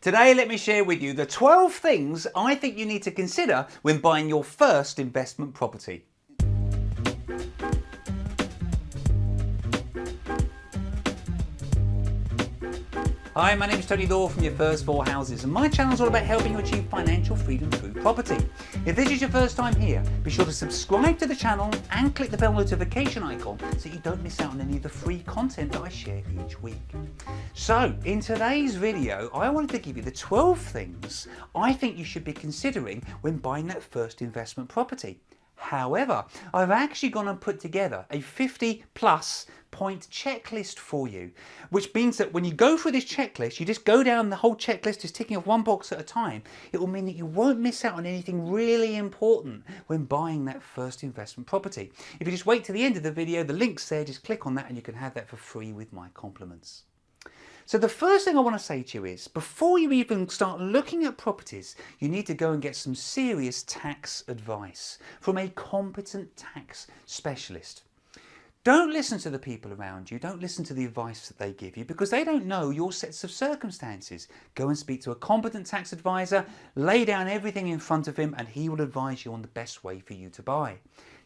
Today, let me share with you the 12 things I think you need to consider when buying your first investment property. Hi, my name is Tony Law from Your First Four Houses, and my channel is all about helping you achieve financial freedom through property. If this is your first time here, be sure to subscribe to the channel and click the bell notification icon so you don't miss out on any of the free content that I share each week. So, in today's video, I wanted to give you the 12 things I think you should be considering when buying that first investment property. However, I've actually gone and put together a 50+ point checklist for you, which means that when you go through this checklist, you just go down the whole checklist, just ticking off one box at a time. It will mean that you won't miss out on anything really important when buying that first investment property. If you just wait to the end of the video, the link's there, just click on that and you can have that for free with my compliments. So the first thing I want to say to you is, before you even start looking at properties, you need to go and get some serious tax advice from a competent tax specialist. Don't listen to the people around you, don't listen to the advice that they give you, because they don't know your sets of circumstances. Go and speak to a competent tax advisor, lay down everything in front of him, and he will advise you on the best way for you to buy.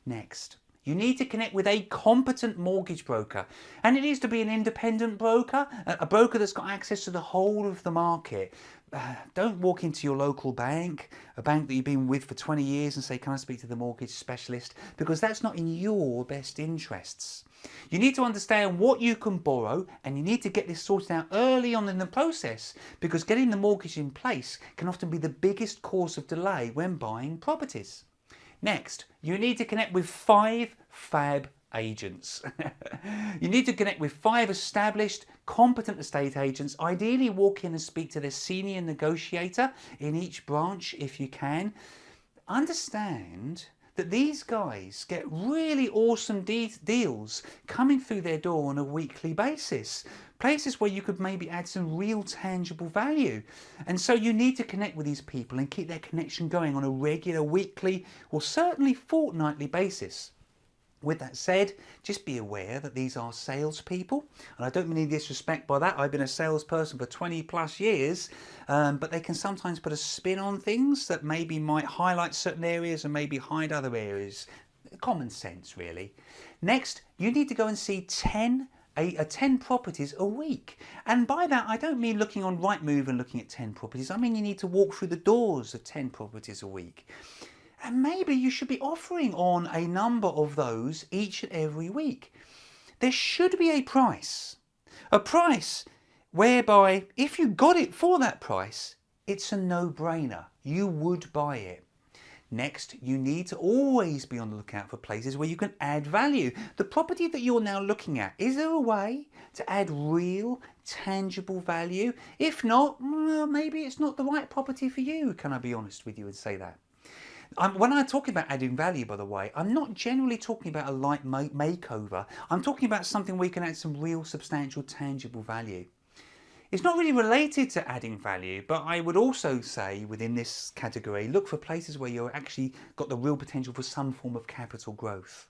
Next, you need to connect with a competent mortgage broker, and it needs to be an independent broker, a broker that's got access to the whole of the market. Don't walk into your local bank, a bank that you've been with for 20 years, and say, can I speak to the mortgage specialist? Because that's not in your best interests. You need to understand what you can borrow, and you need to get this sorted out early on in the process, because getting the mortgage in place can often be the biggest cause of delay when buying properties. Next, you need to connect with 5 fab agents. You need to connect with 5 established, competent estate agents. Ideally, walk in and speak to their senior negotiator in each branch if you can. Understand that these guys get really awesome deals coming through their door on a weekly basis. Places where you could maybe add some real tangible value. And so you need to connect with these people and keep that connection going on a regular, weekly, or certainly fortnightly basis. With that said, just be aware that these are salespeople, and I don't mean any disrespect by that. I've been a salesperson for 20+ years, but they can sometimes put a spin on things that maybe might highlight certain areas and maybe hide other areas. Common sense, really. Next, you need to go and see 10 properties a week. And by that, I don't mean looking on Rightmove and looking at 10 properties. I mean you need to walk through the doors of 10 properties a week. And maybe you should be offering on a number of those each and every week. There should be a price whereby if you got it for that price, it's a no-brainer. You would buy it. Next, you need to always be on the lookout for places where you can add value. The property that you're now looking at, is there a way to add real, tangible value? If not, well, maybe it's not the right property for you. Can I be honest with you and say that? When I'm talking about adding value, by the way, I'm not generally talking about a light makeover. I'm talking about something where you can add some real, substantial, tangible value. It's not really related to adding value, but I would also say within this category, look for places where you're actually got the real potential for some form of capital growth.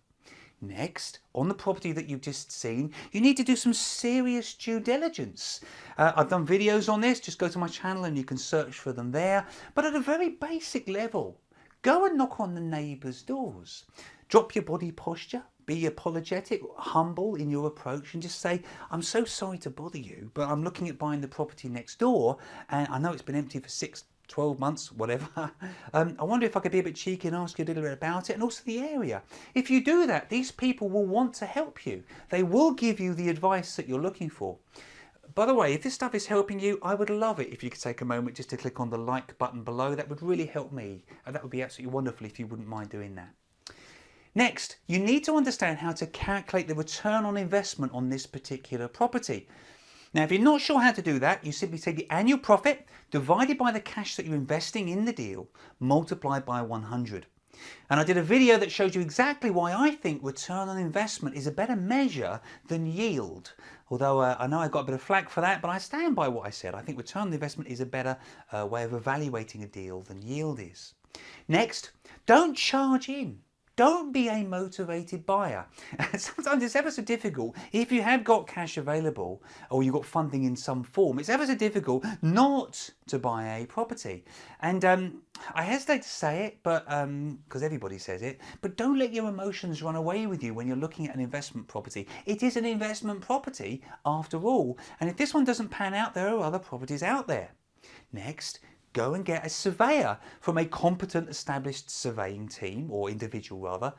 Next, on the property that you've just seen, you need to do some serious due diligence. I've done videos on this, just go to my channel and you can search for them there. But at a very basic level, go and knock on the neighbours' doors. Drop your body posture, be apologetic, humble in your approach, and just say, I'm so sorry to bother you, but I'm looking at buying the property next door, and I know it's been empty for 6, 12 months, whatever. I wonder if I could be a bit cheeky and ask you a little bit about it, and also the area. If you do that, these people will want to help you. They will give you the advice that you're looking for. By the way, if this stuff is helping you, I would love it if you could take a moment just to click on the like button below. That would really help me, and that would be absolutely wonderful if you wouldn't mind doing that. Next, you need to understand how to calculate the return on investment on this particular property. Now, if you're not sure how to do that, you simply take the annual profit divided by the cash that you're investing in the deal, multiplied by 100. And I did a video that shows you exactly why I think return on investment is a better measure than yield. Although I know I got a bit of flack for that, but I stand by what I said. I think return on investment is a better way of evaluating a deal than yield is. Next, don't charge in. don't be a motivated buyer. Sometimes it's ever so difficult, if you have got cash available or you've got funding in some form, it's ever so difficult not to buy a property. And I hesitate to say it, but because everybody says it, but don't let your emotions run away with you when you're looking at an investment property. It is an investment property after all, and if this one doesn't pan out, there are other properties out there. Next, go and get a surveyor from a competent established surveying team, or individual rather,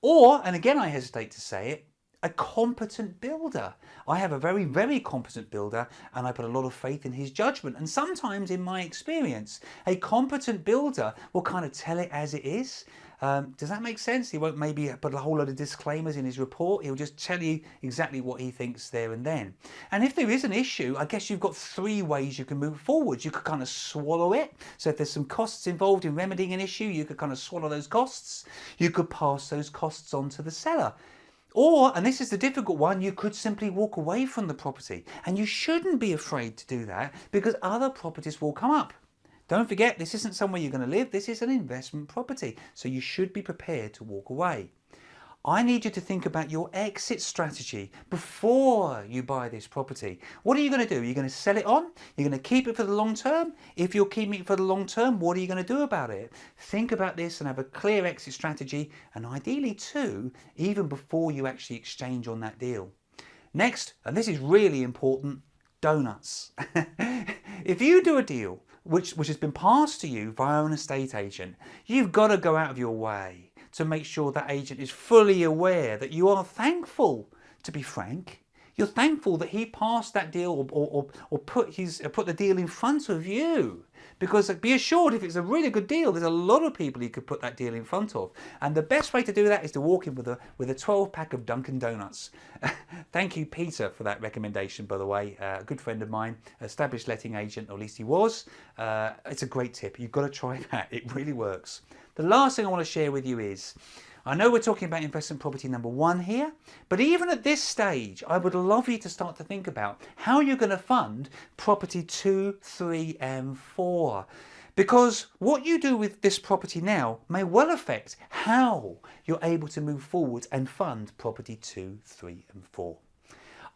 or, and again I hesitate to say it, a competent builder. I have a very, very competent builder, and I put a lot of faith in his judgment. And sometimes in my experience, a competent builder will kind of tell it as it is. Does that make sense? He won't maybe put a whole lot of disclaimers in his report. He'll just tell you exactly what he thinks there and then. And if there is an issue, I guess you've got three ways you can move forward. You could kind of swallow it. So if there's some costs involved in remedying an issue, you could kind of swallow those costs. You could pass those costs on to the seller. Or, and this is the difficult one, you could simply walk away from the property. And you shouldn't be afraid to do that, because other properties will come up. Don't forget, this isn't somewhere you're going to live, this is an investment property. So you should be prepared to walk away. I need you to think about your exit strategy before you buy this property. What are you going to do? You're going to sell it on? You're going to keep it for the long term? If you're keeping it for the long term, what are you going to do about it? Think about this and have a clear exit strategy, and ideally too, even before you actually exchange on that deal. Next, and this is really important, donuts. If you do a deal which has been passed to you via an estate agent, you've got to go out of your way to make sure that agent is fully aware that you are thankful, to be frank. You're thankful that he passed that deal or put the deal in front of you. Because be assured, if it's a really good deal, there's a lot of people he could put that deal in front of. And the best way to do that is to walk in with a 12-pack of Dunkin' Donuts. Thank you, Peter, for that recommendation, by the way. A good friend of mine, established letting agent, or at least he was. It's a great tip. You've got to try that. It really works. The last thing I want to share with you is, I know we're talking about investment property number 1 here, but even at this stage, I would love you to start to think about how you're going to fund property 2, 3 and 4. Because what you do with this property now may well affect how you're able to move forward and fund property 2, 3 and 4.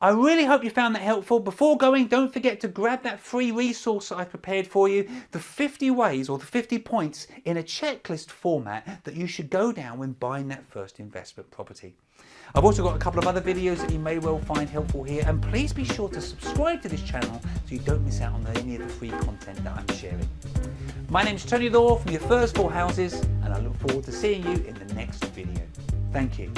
I really hope you found that helpful. Before going, don't forget to grab that free resource that I've prepared for you, the 50 ways or the 50 points in a checklist format that you should go down when buying that first investment property. I've also got a couple of other videos that you may well find helpful here, and please be sure to subscribe to this channel so you don't miss out on any of the free content that I'm sharing. My name's Tony Law from Your First 4 Houses, and I look forward to seeing you in the next video. Thank you.